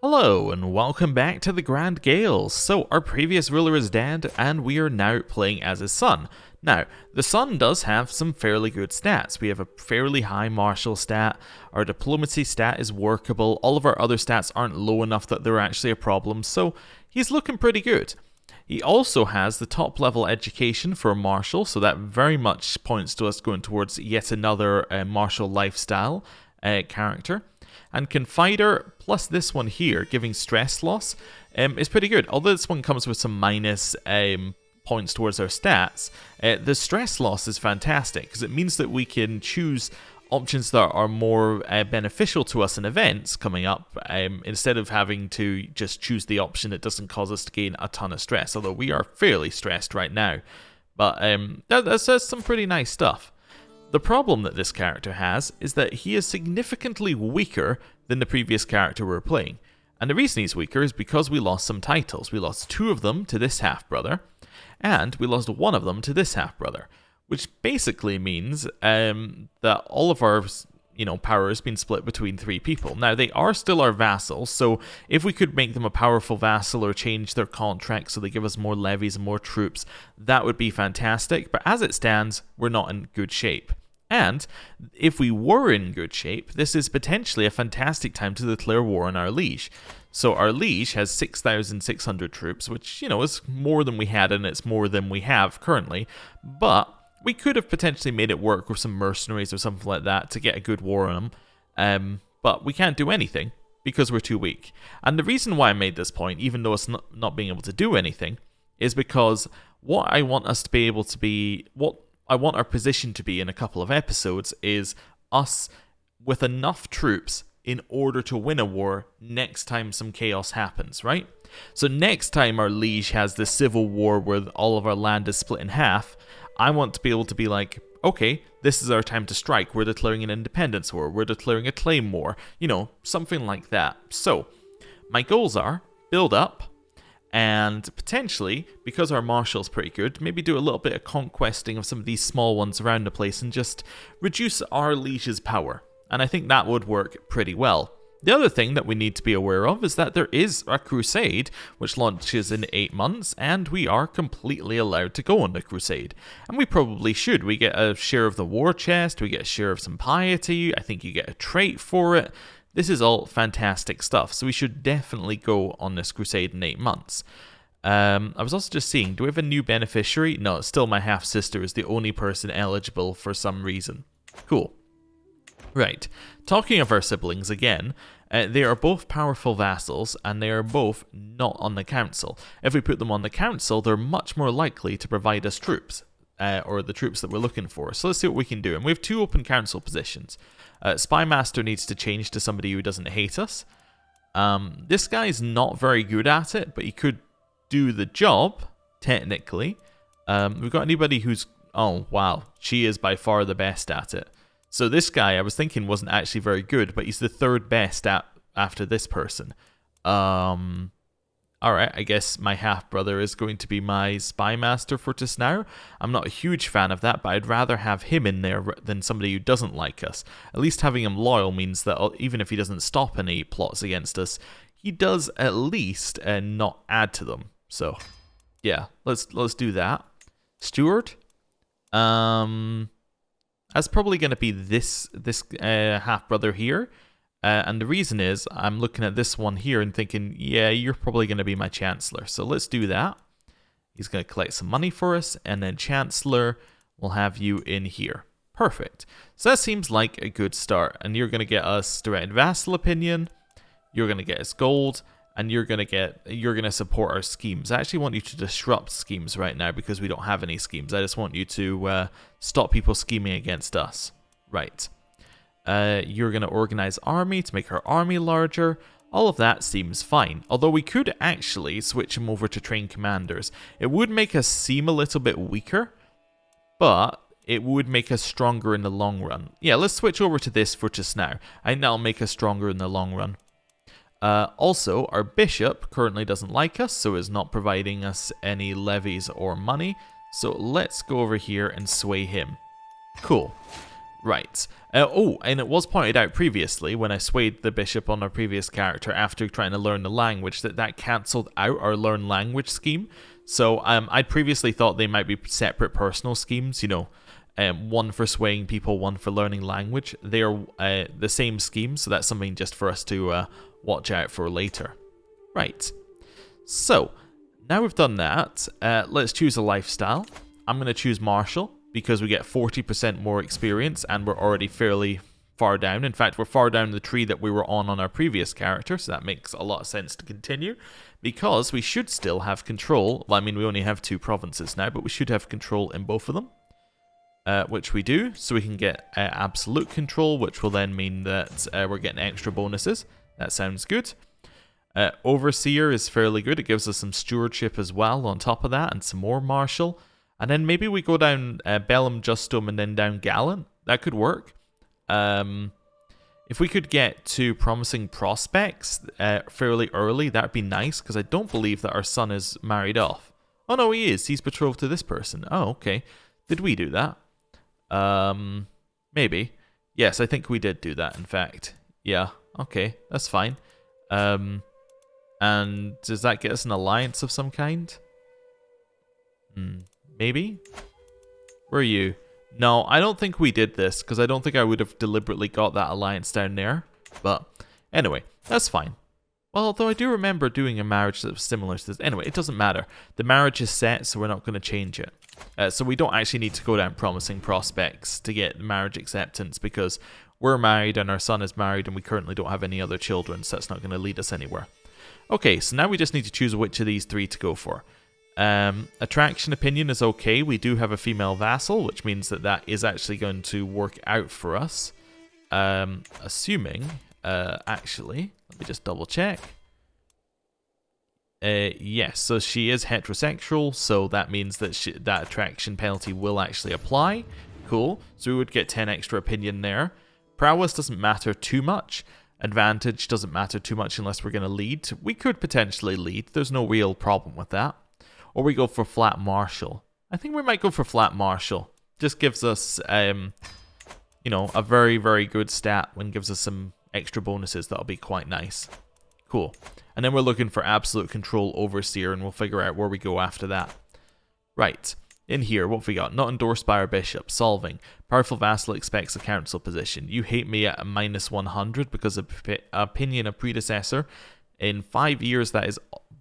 Hello and welcome back to the Grand Gaels. So our previous ruler is dead and we are now playing as his son. Now, the son does have some fairly good stats. We have a fairly high martial stat, our diplomacy stat is workable, all of our other stats aren't low enough that they're actually a problem, so he's looking pretty good. He also has the top level education for a martial, so that very much points to us going towards yet another martial lifestyle character. And Confider plus this one here, giving stress loss, is pretty good. Although this one comes with some minus points towards our stats, the stress loss is fantastic because it means that we can choose options that are more beneficial to us in events coming up, instead of having to just choose the option that doesn't cause us to gain a ton of stress, although we are fairly stressed right now. But that's some pretty nice stuff. The problem that this character has is that he is significantly weaker than the previous character we're playing. And the reason he's weaker is because we lost some titles. We lost 2 of them to this half-brother, and we lost 1 of them to this half-brother, which basically means that all of our power has been split between 3 people. Now, they are still our vassals, so if we could make them a powerful vassal or change their contract so they give us more levies and more troops, that would be fantastic. But as it stands, we're not in good shape. And if we were in good shape, this is potentially a fantastic time to declare war on our liege. So our liege has 6,600 troops, which, is more than we had and it's more than we have currently. But we could have potentially made it work with some mercenaries or something like that to get a good war on them. But we can't do anything because we're too weak. And the reason why I made this point, even though it's not being able to do anything, is because what I want us to be able to be... I want our position to be in a couple of episodes is us with enough troops in order to win a war next time some chaos happens, right? So next time our liege has this civil war where all of our land is split in half, I want to be able to be like, okay, this is our time to strike. We're declaring an independence war. We're declaring a claim war. Something like that. So my goals are build up, and potentially, because our marshal's pretty good, maybe do a little bit of conquesting of some of these small ones around the place and just reduce our liege's power. And I think that would work pretty well. The other thing that we need to be aware of is that there is a crusade, which launches in 8 months, and we are completely allowed to go on the crusade. And we probably should. We get a share of the war chest, we get a share of some piety, I think you get a trait for it. This is all fantastic stuff, so we should definitely go on this crusade in 8 months. I was also just seeing, do we have a new beneficiary? No, it's still my half-sister is the only person eligible for some reason. Cool. Right, talking of our siblings again, they are both powerful vassals, and they are both not on the council. If we put them on the council, they're much more likely to provide us troops, or the troops that we're looking for. So let's see what we can do. And we have 2 open council positions. Spymaster needs to change to somebody who doesn't hate us. This guy's not very good at it, but he could do the job, technically. We've got anybody who's... Oh, wow. She is by far the best at it. So this guy, I was thinking, wasn't actually very good, but he's the 3rd best after this person. Alright, I guess my half-brother is going to be my spymaster for just now. I'm not a huge fan of that, but I'd rather have him in there than somebody who doesn't like us. At least having him loyal means that even if he doesn't stop any plots against us, he does at least not add to them. So, yeah, let's do that. Steward? That's probably going to be this half-brother here. And the reason is, I'm looking at this one here and thinking, yeah, you're probably going to be my Chancellor. So let's do that. He's going to collect some money for us, and then Chancellor will have you in here. Perfect. So that seems like a good start. And you're going to get us direct vassal opinion, you're going to get us gold, and you're going to support our schemes. I actually want you to disrupt schemes right now because we don't have any schemes. I just want you to stop people scheming against us. Right. You're going to organize army to make her army larger. All of that seems fine. Although we could actually switch him over to train commanders. It would make us seem a little bit weaker, but it would make us stronger in the long run. Yeah, let's switch over to this for just now. I think that'll make us stronger in the long run. Also, our bishop currently doesn't like us, so is not providing us any levies or money. So let's go over here and sway him. Cool. Right. Oh, and it was pointed out previously when I swayed the bishop on our previous character after trying to learn the language that cancelled out our learn language scheme. So I'd previously thought they might be separate personal schemes, you know, one for swaying people, one for learning language. They are the same scheme, so that's something just for us to watch out for later. Right. So, now we've done that, let's choose a lifestyle. I'm going to choose martial, because we get 40% more experience, and we're already fairly far down. In fact, we're far down the tree that we were on our previous character, so that makes a lot of sense to continue, because we should still have control. Well, I mean, we only have 2 provinces now, but we should have control in both of them, which we do, so we can get absolute control, which will then mean that we're getting extra bonuses. That sounds good. Overseer is fairly good. It gives us some stewardship as well on top of that, and some more martial. And then maybe we go down Bellum Justum and then down Gallant. That could work. If we could get to promising prospects fairly early, that'd be nice, because I don't believe that our son is married off. Oh no, he is. He's betrothed to this person. Oh, okay. Did we do that? Maybe. Yes, I think we did do that, in fact. Yeah, okay. That's fine. And does that get us an alliance of some kind? Maybe? Where are you? No, I don't think we did this, because I don't think I would have deliberately got that alliance down there. But anyway, that's fine. Well, although I do remember doing a marriage that was similar to this. Anyway, it doesn't matter. The marriage is set, so we're not going to change it. So we don't actually need to go down promising prospects to get marriage acceptance, because we're married and our son is married and we currently don't have any other children, so that's not going to lead us anywhere. Okay, so now we just need to choose which of these 3 to go for. Attraction opinion is okay. We do have a female vassal, which means that is actually going to work out for us. Assuming, actually, let me just double check. Yes, so she is heterosexual, so that means that that attraction penalty will actually apply. Cool. So we would get 10 extra opinion there. Prowess doesn't matter too much. Advantage doesn't matter too much unless we're going to lead. We could potentially lead. There's no real problem with that. Or we go for flat martial. I think we might go for flat martial. Just gives us, you know, a very, very good stat and gives us some extra bonuses. That'll be quite nice. Cool. And then we're looking for absolute control overseer, and we'll figure out where we go after that. Right. In here, what have we got? Not endorsed by our bishop. Solving. Powerful vassal expects a council position. You hate me at a -100 because of opinion of predecessor. In 5 years, that is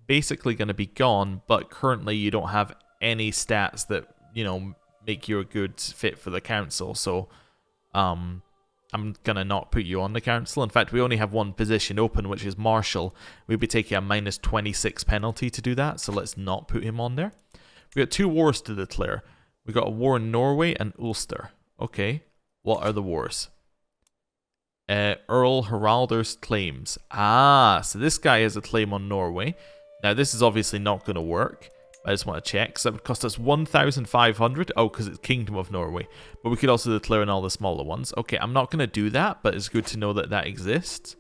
basically going to be gone, but currently you don't have any stats that, you know, make you a good fit for the council. So, I'm going to not put you on the council. In fact, we only have 1 position open, which is martial. We'd be taking a -26 penalty to do that, so let's not put him on there. We got 2 wars to declare. We got a war in Norway and Ulster. Okay, what are the wars? Earl Haralder's claims. Ah, so this guy has a claim on Norway. Now, this is obviously not going to work. I just want to check. So that would cost us 1,500. Oh, because it's Kingdom of Norway. But we could also declare in all the smaller ones. Okay, I'm not going to do that, but it's good to know that that exists.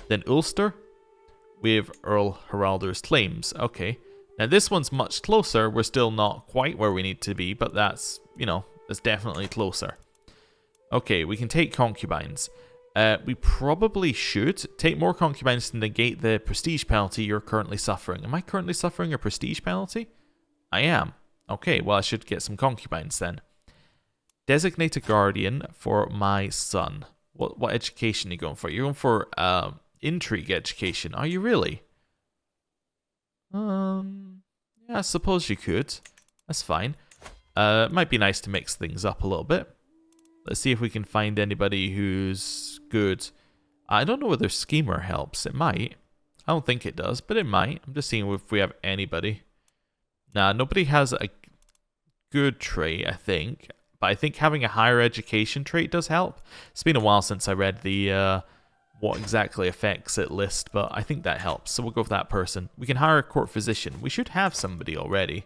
Then Ulster. We have Earl Haralder's claims. Okay. Now, this one's much closer. We're still not quite where we need to be, but that's, you know, that's definitely closer. Okay, we can take concubines. We probably should take more concubines to negate the prestige penalty you're currently suffering. Am I currently suffering a prestige penalty? I am. Okay, well, I should get some concubines then. Designate a guardian for my son. What education are you going for? You're going for intrigue education. Are you really? Yeah, I suppose you could. That's fine. It might be nice to mix things up a little bit. Let's see if we can find anybody who's good. I don't know whether Schemer helps. It might. I don't think it does, but it might. I'm just seeing if we have anybody. Nah, nobody has a good trait, I think. But I think having a higher education trait does help. It's been a while since I read the what exactly affects it list, but I think that helps. So we'll go for that person. We can hire a court physician. We should have somebody already.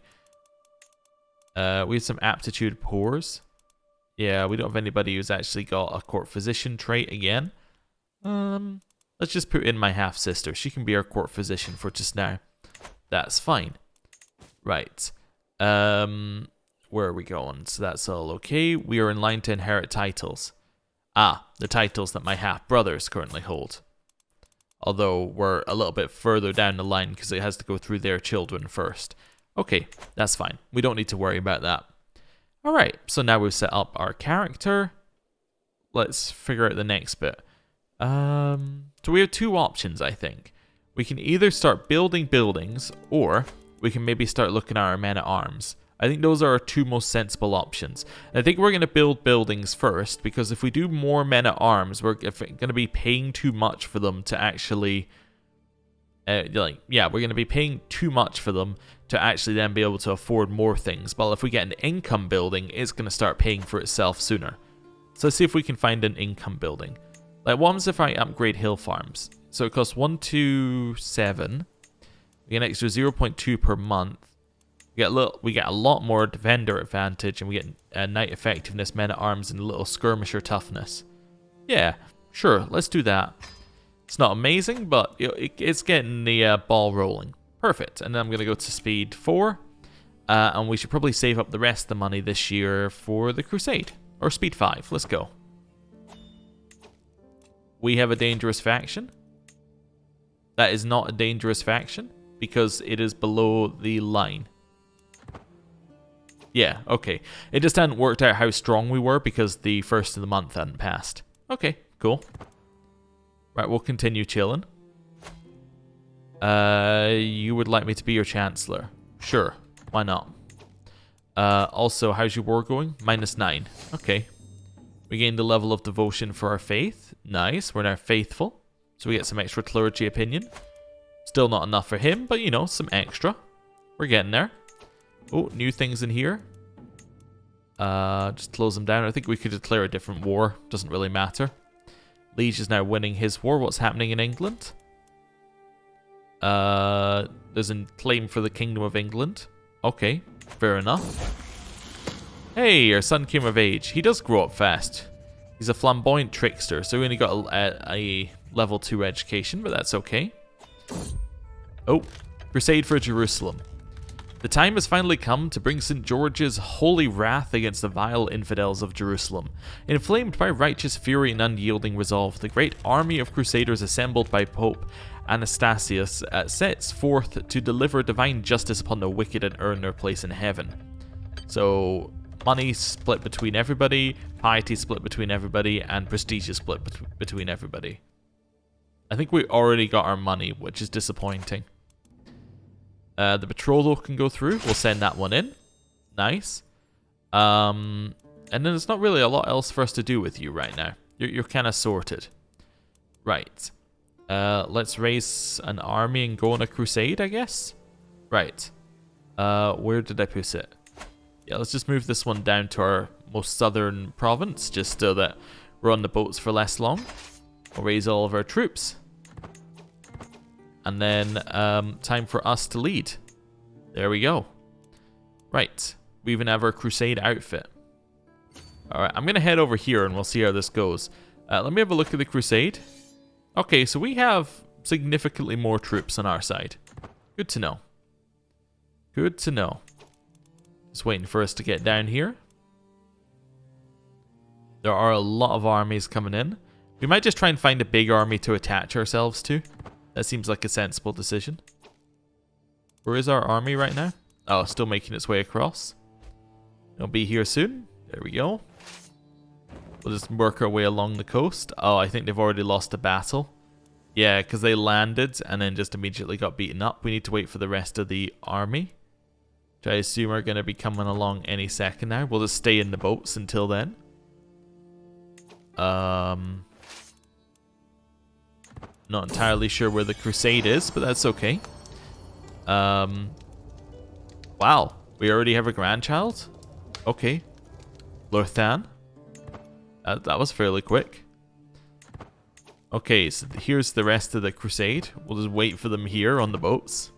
We have some aptitude pores. Yeah, we don't have anybody who's actually got a court physician trait again. Let's just put in my half-sister. She can be our court physician for just now. That's fine. Right. Where are we going? So that's all okay. We are in line to inherit titles. Ah, the titles that my half-brothers currently hold. Although we're a little bit further down the line because it has to go through their children first. Okay, that's fine. We don't need to worry about that. Alright, so now we've set up our character. Let's figure out the next bit. So we have two options, I think. We can either start building buildings, or we can maybe start looking at our men-at-arms. I think those are our two most sensible options. I think we're going to build buildings first, because if we do more men-at-arms, we're going to be paying too much for them to actually... we're going to be paying too much for them to actually then be able to afford more things. But if we get an income building, it's going to start paying for itself sooner. So let's see if we can find an income building. Like, what happens if I upgrade hill farms? So it costs 127. We get an extra 0.2 per month. We get a lot more vendor advantage, and we get knight effectiveness, men-at-arms, and a little skirmisher toughness. Yeah, sure, let's do that. It's not amazing, but it's getting the ball rolling. Perfect. And then I'm going to go to speed 4. And we should probably save up the rest of the money this year for the Crusade. Or speed 5. Let's go. We have a dangerous faction. That is not a dangerous faction because it is below the line. Yeah, okay. It just hadn't worked out how strong we were because the first of the month hadn't passed. Okay, cool. Right, we'll continue chilling. You would like me to be your Chancellor? Sure, why not? Also, how's your war going? -9. Okay. We gained a level of devotion for our faith. Nice, we're now faithful. So we get some extra clergy opinion. Still not enough for him, but you know, some extra. We're getting there. Oh, new things in here. Just close them down. I think we could declare a different war. Doesn't really matter. Liege is now winning his war. What's happening in England? There's a claim for the Kingdom of England. Okay, fair enough. Hey, our son came of age. He does grow up fast. He's a flamboyant trickster, so he only got a level 2 education, but that's okay. Oh, Crusade for Jerusalem. The time has finally come to bring St. George's holy wrath against the vile infidels of Jerusalem. Inflamed by righteous fury and unyielding resolve, the great army of Crusaders assembled by Pope Anastasius sets forth to deliver divine justice upon the wicked and earn their place in heaven. So, money split between everybody, piety split between everybody, and prestige is split between everybody. I think we already got our money, which is disappointing. The betrothal can go through. We'll send that one in. Nice. And then there's not really a lot else for us to do with you right now. You're kind of sorted. Right. Let's raise an army and go on a crusade, I guess. Right. Where did I put it? Yeah, let's just move this one down to our most southern province, just so that we're on the boats for less long. We'll raise all of our troops. And then, time for us to lead. There we go. Right. We even have our Crusade outfit. Alright, I'm going to head over here and we'll see how this goes. Let me have a look at the Crusade. Okay, so we have significantly more troops on our side. Good to know. Good to know. Just waiting for us to get down here. There are a lot of armies coming in. We might just try and find a big army to attach ourselves to. That seems like a sensible decision. Where is our army right now? Oh, still making its way across. It'll be here soon. There we go. We'll just work our way along the coast. Oh, I think they've already lost a battle. Yeah, because they landed and then just immediately got beaten up. We need to wait for the rest of the army, which I assume are going to be coming along any second now. We'll just stay in the boats until then. Not entirely sure where the Crusade is, but that's okay. Wow, we already have a grandchild? Okay. Lorthan. That was fairly quick. Okay, so here's the rest of the Crusade. We'll just wait for them here on the boats.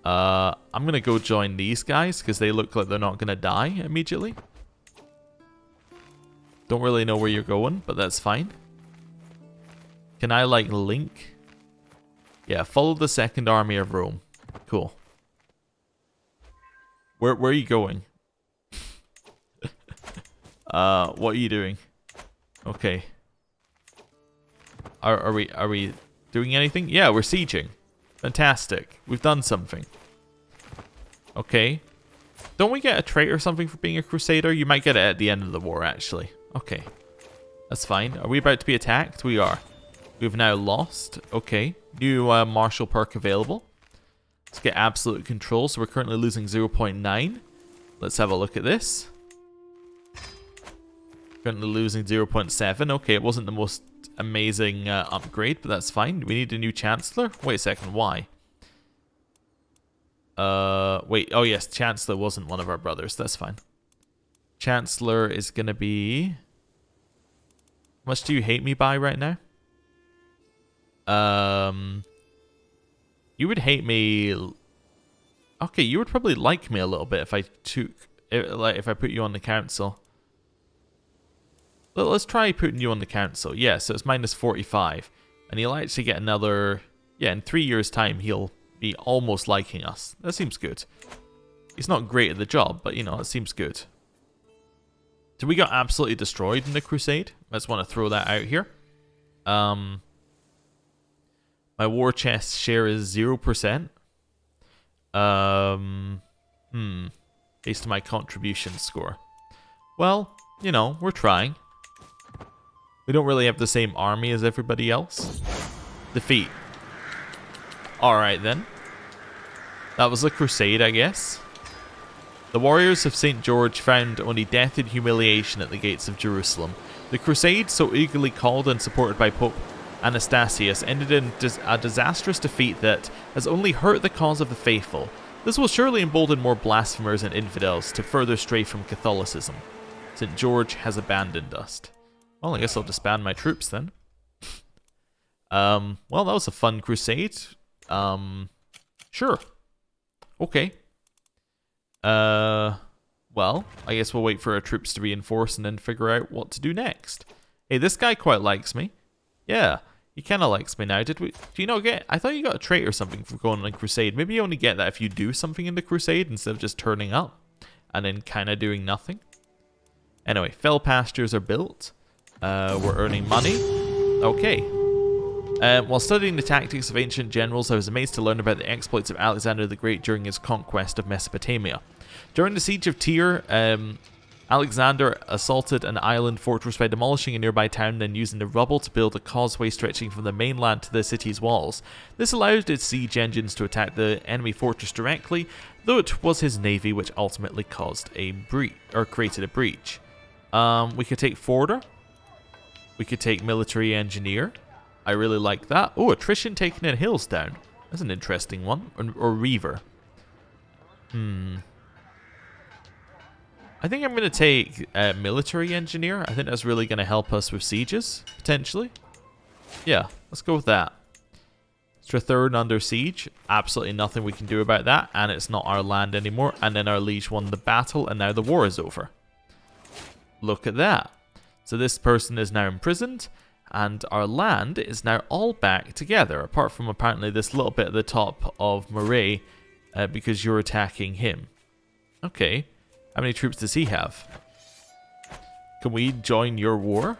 I'm going to go join these guys, because they look like they're not going to die immediately. Don't really know where you're going, but that's fine. Can I, like, link? Yeah, follow the second army of Rome. Cool. Where are you going? What are you doing? Okay. Are we doing anything? Yeah, we're sieging. Fantastic. We've done something. Okay. Don't we get a trait or something for being a Crusader? You might get it at the end of the war, actually. Okay. That's fine. Are we about to be attacked? We are. We've now lost. Okay. New martial perk available. Let's get absolute control. So we're currently losing 0.9. Let's have a look at this. Currently losing 0.7. Okay, it wasn't the most amazing upgrade, but that's fine. We need a new Chancellor. Wait a second, why? Wait. Oh yes, Chancellor wasn't one of our brothers. That's fine. Chancellor is gonna be... How much do you hate me by right now? You would hate me... Okay, you would probably like me a little bit if I took... if I put you on the council. Let's try putting you on the council. Yeah, so it's minus 45. And he'll actually get another... Yeah, in 3 years' time, he'll be almost liking us. That seems good. He's not great at the job, but, you know, it seems good. So we got absolutely destroyed in the Crusade. I just want to throw that out here. My war chest share is 0%. Based on my contribution score. Well, you know, we're trying. We don't really have the same army as everybody else. Defeat. Alright then. That was a crusade, I guess. The warriors of St. George found only death and humiliation at the gates of Jerusalem. The crusade, so eagerly called and supported by Pope Anastasius, ended in a disastrous defeat that has only hurt the cause of the faithful. This will surely embolden more blasphemers and infidels to further stray from Catholicism. St. George has abandoned us. Well, I guess I'll disband my troops then. Well, that was a fun crusade. Sure. Okay. Well, I guess we'll wait for our troops to reinforce and then figure out what to do next. Hey, this guy quite likes me. Yeah, he kind of likes me now. Do you not get... I thought you got a trait or something for going on a crusade. Maybe you only get that if you do something in the crusade instead of just turning up and then kind of doing nothing. Anyway, fell pastures are built. We're earning money. Okay. While studying the tactics of ancient generals, I was amazed to learn about the exploits of Alexander the Great during his conquest of Mesopotamia. During the siege of Tyre, Alexander assaulted an island fortress by demolishing a nearby town and then using the rubble to build a causeway stretching from the mainland to the city's walls. This allowed its siege engines to attack the enemy fortress directly, though it was his navy which ultimately caused a breach, or created a breach. We could take Forder. We could take Military Engineer. I really like that. Oh, Attrition taking in hills down. That's an interesting one. Or Reaver. I think I'm going to take Military Engineer. I think that's really going to help us with sieges, potentially. Yeah, let's go with that. Strathern under siege. Absolutely nothing we can do about that. And it's not our land anymore. And then our liege won the battle and now the war is over. Look at that. So this person is now imprisoned. And our land is now all back together. Apart from apparently this little bit at the top of Moray. Because you're attacking him. Okay. How many troops does he have? Can we join your war?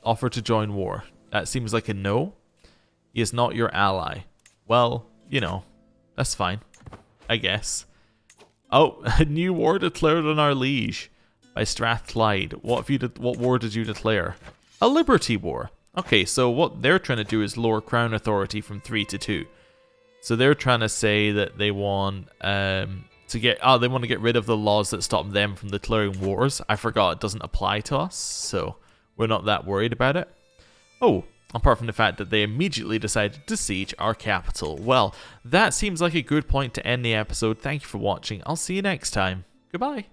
Offer to join war. That seems like a no. He is not your ally. Well, you know, that's fine. I guess. Oh, a new war declared on our liege by Strathclyde. What war did you declare? A liberty war. Okay, so what they're trying to do is lower crown authority from 3 to 2. So they're trying to say that they want they want to get rid of the laws that stop them from declaring wars. I forgot it doesn't apply to us, so we're not that worried about it. Oh, apart from the fact that they immediately decided to siege our capital. Well, that seems like a good point to end the episode. Thank you for watching. I'll see you next time. Goodbye.